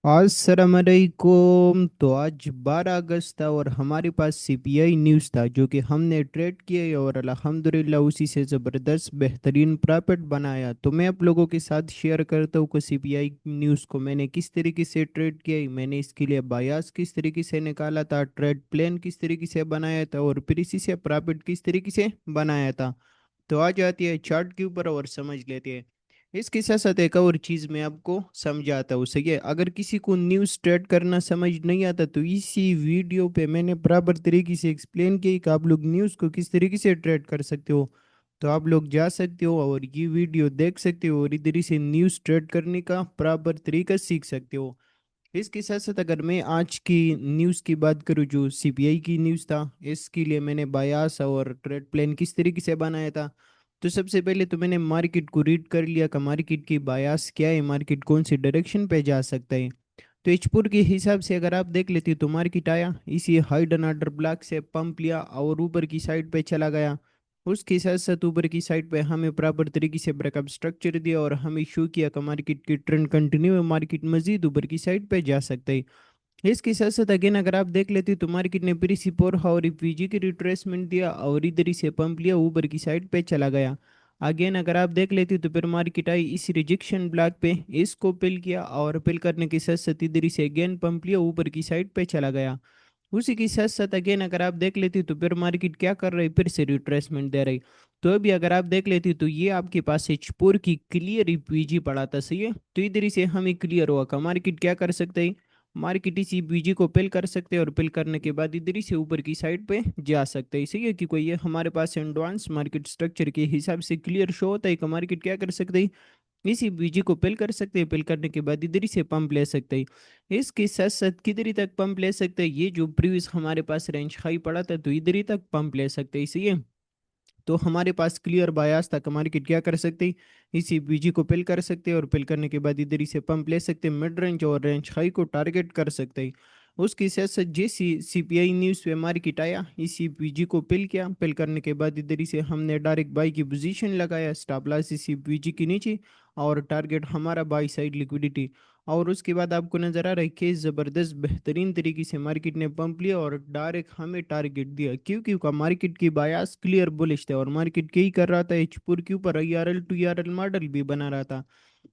अस्सलामुअलैकुम। तो आज 12 अगस्त था और हमारे पास सीपीआई न्यूज़ था जो कि हमने ट्रेड किया और अल्हम्दुलिल्लाह उसी से ज़बरदस्त बेहतरीन प्रॉफिट बनाया। तो मैं आप लोगों के साथ शेयर करता हूँ कि सीपीआई न्यूज़ को मैंने किस तरीके से ट्रेड किया, मैंने इसके लिए बायास किस तरीके से निकाला था, ट्रेड प्लान किस तरीके से बनाया था और फिर इसी से प्रॉफिट किस तरीके से बनाया था। तो आ जाती है चार्ट के ऊपर और समझ लेते हैं। इसके साथ साथ एक और चीज मैं आपको समझाता हूँ, सही है। अगर किसी को न्यूज़ ट्रेड करना समझ नहीं आता तो इसी वीडियो पे मैंने बराबर तरीके से एक्सप्लेन किया कि आप लोग न्यूज़ को किस तरीके से ट्रेड कर सकते हो। तो आप लोग जा सकते हो और ये वीडियो देख सकते हो और इधर ही से न्यूज़ ट्रेड करने का बराबर तरीका सीख सकते हो। इसके साथ साथ अगर मैं आज की न्यूज़ की बात करूँ जो सीपीआई की न्यूज़ था, इसके लिए मैंने बायास और ट्रेड प्लान किस तरीके से बनाया था। तो सबसे पहले तो मैंने मार्केट को रीड कर लिया कि मार्केट की बायास क्या है, मार्केट कौन सी डायरेक्शन पे जा सकता है। तो एचपुर के हिसाब से अगर आप देख लेते हो तो मार्केट आया, इसी हाइड एंड ऑर्डर ब्लॉक से पंप लिया और ऊपर की साइड पे चला गया। उसके साथ साथ ऊपर की साइड पे हमें प्रॉपर तरीके से ब्रेकअप स्ट्रक्चर दिया और हमें शो किया कि मार्केट की ट्रेंड कंटिन्यू है, मार्केट मजीद ऊपर की साइड पे जा सकता है। इसके साथ साथ अगेन अगर आप देख लेते हो तो मार्केट ने फिर इसी पोर और पीजी की रिट्रेसमेंट दिया और इधर ही से पंप लिया, ऊपर की साइड पे चला गया। अगेन अगर आप देख लेते हो तो फिर मार्केट आई इस रिजेक्शन ब्लॉक पे, इसको पिल किया और पिल करने के साथ साथ इधर ही से अगेन पंप लिया, ऊपर की साइड पे चला गया। उसी के साथ साथ अगेन अगर आप देख लेती तो फिर मार्केट क्या कर रही, फिर से रिट्रेसमेंट दे रही। तो अभी अगर आप देख लेती तो ये आपके पास एचपुर की क्लियर पीजी पड़ा था, सही है। तो इधर ही से हमें क्लियर हुआ का मार्केट क्या कर सकते हैं, मार्केट इसी पीजी को पिल कर सकते हैं और पिल करने के बाद इधर ही से ऊपर की साइड पे जा सकते हैं, सही है। कि कोई ये हमारे पास एडवांस मार्केट स्ट्रक्चर के हिसाब से क्लियर शो होता है कि मार्केट क्या कर सकते हैं, इसी बीजी को पिल कर सकते हैं, पिल करने के बाद इधर ही से पंप ले सकते हैं। इसके साथ साथ किधर ही तक पंप ले सकते हैं, ये जो प्रीवियस हमारे पास रेंज हाई पड़ा था तो इधर ही तक पंप ले सकते हैं, सही है। तो हमारे पास क्लियर बायास था कि मार्केट क्या कर सकती, इसी बीजी को पिल कर सकते हैं और पिल करने के बाद इधर ही से पंप ले सकते हैं, मिड रेंज और रेंज हाई को टारगेट कर सकते हैं। उसके साथ साथ जैसी सीपीआई न्यूज़ पे मार्केट आया, इसी बीजी को पिल किया, पिल करने के बाद इधर ही से हमने डायरेक्ट बाई की पोजीशन लगाया, स्टॉप लॉस इसी बीजी के नीचे और टारगेट हमारा बाई साइड लिक्विडिटी। और उसके बाद आपको नजर आ रहा है कि जबरदस्त बेहतरीन तरीके से मार्केट ने पंप लिया और डायरेक्ट हमें टारगेट दिया, क्योंकि का मार्केट की बायास क्लियर बुलिश थे और मार्केट यही कर रहा था, एचपुर के ऊपर ईआरएल टू ईआरएल मॉडल भी बना रहा था।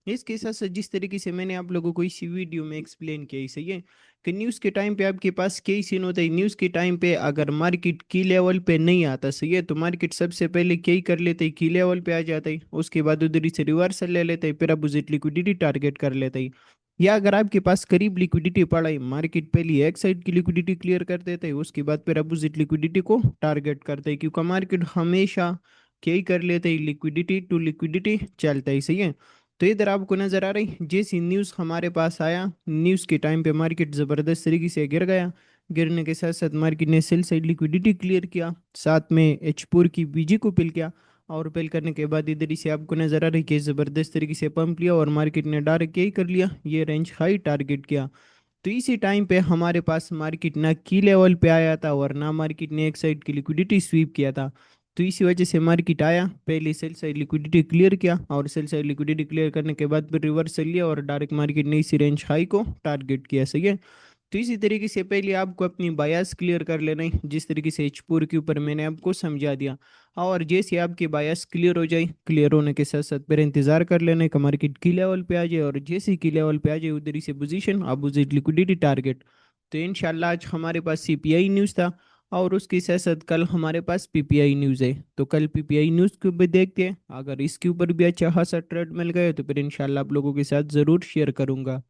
इसके साथ साथ जिस तरीके से मैंने आप लोगों को इसी वीडियो में एक्सप्लेन किया, सही है। कि न्यूज़ के टाइम पे आपके पास कई सीन होता है, न्यूज़ के टाइम पे अगर मार्केट की लेवल पे नहीं आता, सही है, तो मार्केट सबसे पहले क्या ही कर लेते हैं, की लेवल पे आ जाता है, उसके बाद उधर ही से रिवर्सल ले लेते हैं, फिर अपोजिट लिक्विडिटी टारगेट कर लेते हैं। या अगर आपके पास करीब लिक्विडिटी पड़ा है, मार्केट पहले एक साइड की लिक्विडिटी क्लियर कर देते हैं, उसके बाद फिर अपोजिट लिक्विडिटी को टारगेट करते हैं, क्योंकि मार्केट हमेशा क्या ही कर लेते हैं, लिक्विडिटी टू लिक्विडिटी चलता है, सही है। तो इधर आपको नजर आ रही जैसी न्यूज़ हमारे पास आया, न्यूज़ के टाइम पे मार्केट ज़बरदस्त तरीके से गिर गया, गिरने के साथ साथ मार्केट ने सेल साइड लिक्विडिटी क्लियर किया, साथ में एचपुर की बीजी को पिल किया और पिल करने के बाद इधर ही से आपको नजर आ रही कि ज़बरदस्त तरीके से पंप लिया और मार्केट ने डायरेक्ट यही कर लिया, ये रेंज हाई टारगेट किया। तो इसी टाइम पे हमारे पास मार्केट ना की लेवल पे आया था और ना मार्केट ने एक साइड की लिक्विडिटी स्वीप किया था। तो इसी वजह से मार्केट आया, पहले सेल साइड लिक्विडिटी क्लियर किया और सेल साइड लिक्विडिटी क्लियर करने के बाद फिर रिवर्सल लिया और डायरेक्ट मार्केट ने इसी रेंज हाई को टारगेट किया, सही है। तो इसी तरीके से पहले आपको अपनी बायस क्लियर कर लेना है, जिस तरीके से एचपुर के ऊपर मैंने आपको समझा दिया। और जैसे आपकी बायस क्लियर हो जाए, क्लियर होने के साथ साथ फिर इंतजार कर लेना है कि मार्केट की लेवल पे आ जाए और जैसे ही की लेवल पे आ जाए उधर ही से पोजीशन अपोजिट लिक्विडिटी टारगेट। तो इंशाल्लाह आज हमारे पास सीपीआई न्यूज़ था और उसके साथ साथ कल हमारे पास पीपीआई न्यूज़ है। तो कल पीपीआई न्यूज़ को भी देखते हैं, अगर इसके ऊपर भी अच्छा खासा ट्रेड मिल गया तो फिर इंशाल्लाह आप लोगों के साथ ज़रूर शेयर करूंगा।